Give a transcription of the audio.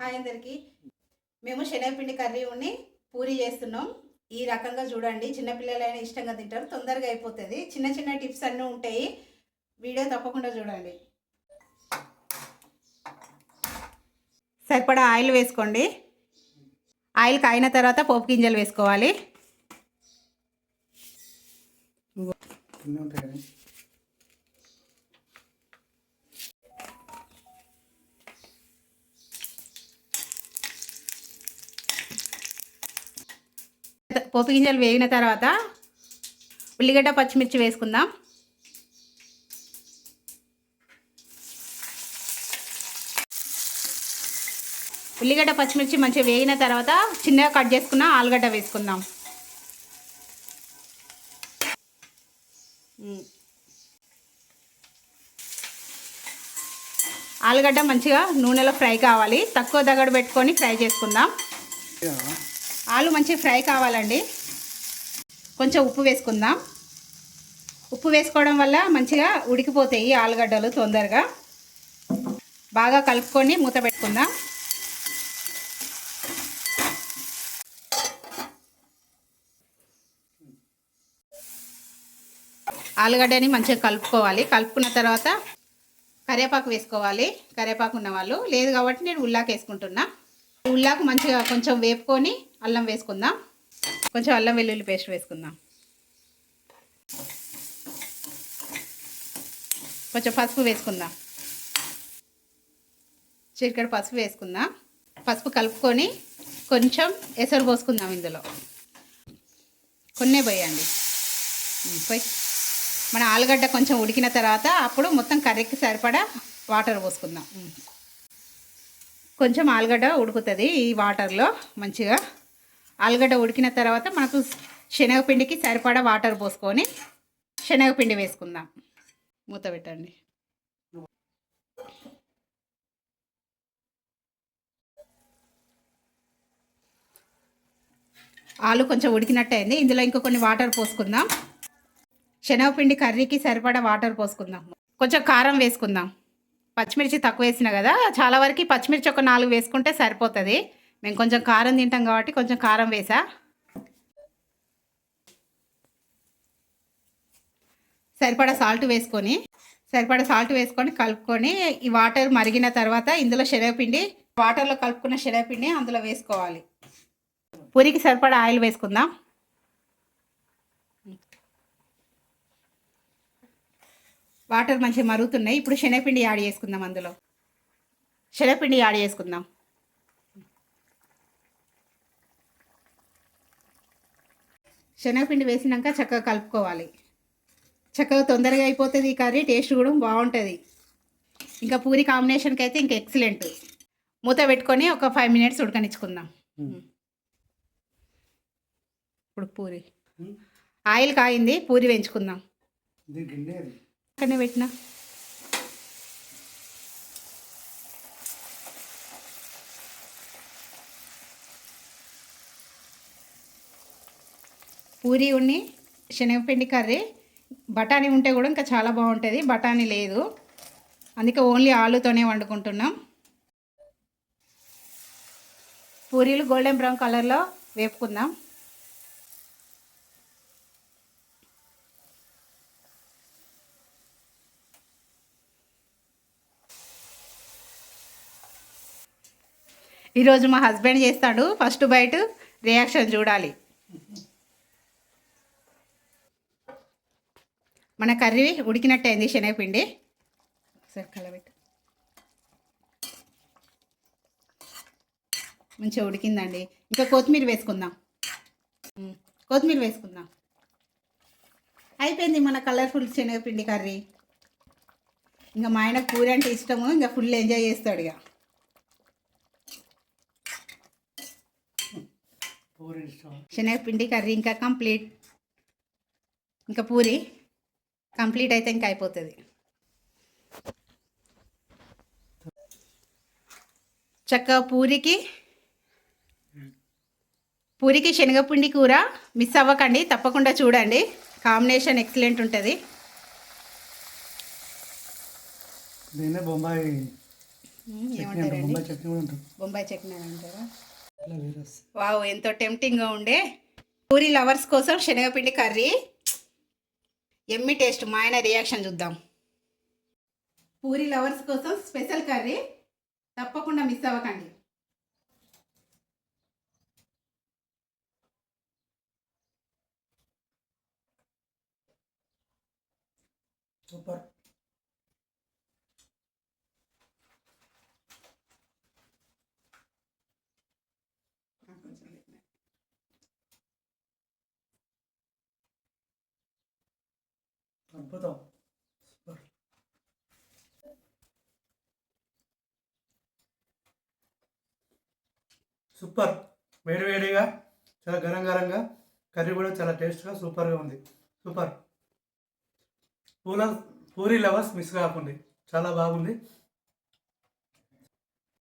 Hi అందరికీ. మేము శనగపిండి కర్రీ ఉండి పూరి చేస్తున్నాం. ఈ రకంగా చూడండి, చిన్నపిల్లలైనా ఇష్టంగా తింటారు, తొందరగా అయిపోతుంది. చిన్న చిన్న టిప్స్ అన్నీ ఉంటాయి, వీడియో తప్పకుండా చూడండి. సరిపడా ఆయిల్ వేసుకోండి. ఆయిల్ కాయిన తర్వాత పోపు గింజలు వేసుకోవాలి. పోపు గింజలు వేగిన తర్వాత ఉల్లిగడ్డ పచ్చిమిర్చి వేసుకుందాం. ఉల్లిగడ్డ పచ్చిమిర్చి మంచిగా వేగిన తర్వాత చిన్నగా కట్ చేసుకున్న ఆలుగడ్డ వేసుకుందాం. ఆలుగడ్డ మంచిగా నూనెలో ఫ్రై కావాలి, తక్కువ దగ్గర పెట్టుకొని ఫ్రై చేసుకుందాం. ఆలు మంచిగా ఫ్రై కావాలండి. కొంచెం ఉప్పు వేసుకుందాం. ఉప్పు వేసుకోవడం వల్ల మంచిగా ఉడికిపోతాయి ఆలుగడ్డలు తొందరగా. బాగా కలుపుకొని మూత పెట్టుకుందాం. ఆలుగడ్డని మంచిగా కలుపుకోవాలి. కలుపుకున్న తర్వాత కరివేపాకు వేసుకోవాలి. కరివేపాకు ఉన్నవాళ్ళు, లేదు కాబట్టి నేను ఉల్లాకు వేసుకుంటున్నా. ఉల్లాకు మంచిగా కొంచెం వేపుకొని అల్లం వేసుకుందాం. కొంచెం అల్లం వెల్లుల్లి పేస్ట్ వేసుకుందాం. కొంచెం పసుపు వేసుకుందాం. చిటికెడు పసుపు వేసుకుందాం. పసుపు కలుపుకొని కొంచెం ఎసరు పోసుకుందాం. ఇందులో కొన్నే పోయండి. పోయి మన ఆలుగడ్డ కొంచెం ఉడికిన తర్వాత అప్పుడు మొత్తం కర్రీకి సరిపడా వాటర్ పోసుకుందాం. కొంచెం ఆలుగడ్డ ఉడుకుతుంది ఈ వాటర్లో. మంచిగా ఆలుగడ్డ ఉడికిన తర్వాత మనకు శనగపిండికి సరిపడా వాటర్ పోసుకొని శనగపిండి వేసుకుందాం. మూత పెట్టండి. ఆలు కొంచెం ఉడికినట్టు అయింది. ఇందులో ఇంకో కొన్ని వాటర్ పోసుకుందాం. శనగపిండి కర్రీకి సరిపడా వాటర్ పోసుకుందాం. కొంచెం కారం వేసుకుందాం. పచ్చిమిర్చి తక్కువ వేసిన కదా, చాలా వరకు పచ్చిమిర్చి ఒక 4 వేసుకుంటే సరిపోతుంది. మేము కొంచెం కారం తింటాం కాబట్టి కొంచెం కారం వేసా. సరిపడా సాల్ట్ వేసుకొని కలుపుకొని ఈ వాటర్ మరిగిన తర్వాత ఇందులో శనగపిండి, వాటర్లో కలుపుకున్న శనగపిండి అందులో వేసుకోవాలి. పూరికి సరిపడా ఆయిల్ వేసుకుందాం. వాటర్ మంచిగా మరుగుతున్నాయి. ఇప్పుడు శనగపిండి యాడ్ చేసుకుందాం. అందులో శనగపిండి యాడ్ చేసుకుందాం. శనగపిండి వేసినాక చక్కగా కలుపుకోవాలి. చక్కగా తొందరగా అయిపోతుంది ఈ కర్రీ, టేస్ట్ కూడా బాగుంటుంది. ఇంకా పూరి కాంబినేషన్కి అయితే ఇంకా ఎక్సలెంట్. మూత పెట్టుకొని ఒక 5 మినిట్స్ ఉడకనిచ్చుకుందాం. ఇప్పుడు పూరి ఆయిల్ కాయింది, పూరి వేయించుకుందాం. అక్కడనే పెట్టినా పూరి ఉన్ని శనగపిండి కర్రీ. బఠానీ ఉంటే కూడా ఇంకా చాలా బాగుంటుంది. బఠానీ లేదు, అందుకే ఓన్లీ ఆలుతోనే వండుకుంటున్నాం. పూరీలు గోల్డెన్ బ్రౌన్ కలర్లో వేపుకుందాం. ఈరోజు మా హస్బెండ్ చేస్తాడు. ఫస్ట్ బైట్ రియాక్షన్ చూడాలి. మన కర్రీ ఉడికినట్టు అయింది. శనగపిండి సరే కలబెట్టు. మంచిగా ఉడికిందండి. ఇంకా కొత్తిమీర వేసుకుందాం. అయిపోయింది మన కలర్ఫుల్ శనగపిండి కర్రీ. ఇంకా మా ఆయనకు పూరి అంటే ఇష్టము, ఇంకా ఫుల్ ఎంజాయ్ చేస్తాడు. ఇక శనగపిండి కర్రీ ఇంకా కంప్లీట్. ఇంకా పూరి కంప్లీట్ అయితే ఇంకా అయిపోతుంది. చక్కగా పూరికి శనగపిండి కూర మిస్ అవ్వకండి, తప్పకుండా చూడండి. కాంబినేషన్ ఎక్సలెంట్ ఉంటుంది. ఏమంటారండి? బొంబాయి చట్నీ కూడా ఉంటుంది. బొంబాయి చట్నీ అని అంటారా? అలా వేరే వస్తుంది. వావ్, ఎంతో టెంప్టింగ్గా ఉండే పూరి లవర్స్ కోసం శనగపిండి కర్రీ. ఎమ్మి టేస్ట్. మా ఆయన రియాక్షన్ చూద్దాం. పూరి లవర్స్ కోసం స్పెషల్ కర్రీ, తప్పకుండా మిస్ అవ్వకండి. సూపర్. అద్భుతం. సూపర్. సూపర్. వేడి వేడిగా చాలా గరం గరంగా కర్రీ కూడా చాలా టేస్ట్గా సూపర్గా ఉంది. సూపర్. పూరి లవర్స్ మిస్ కాకుండా చాలా బాగుంది.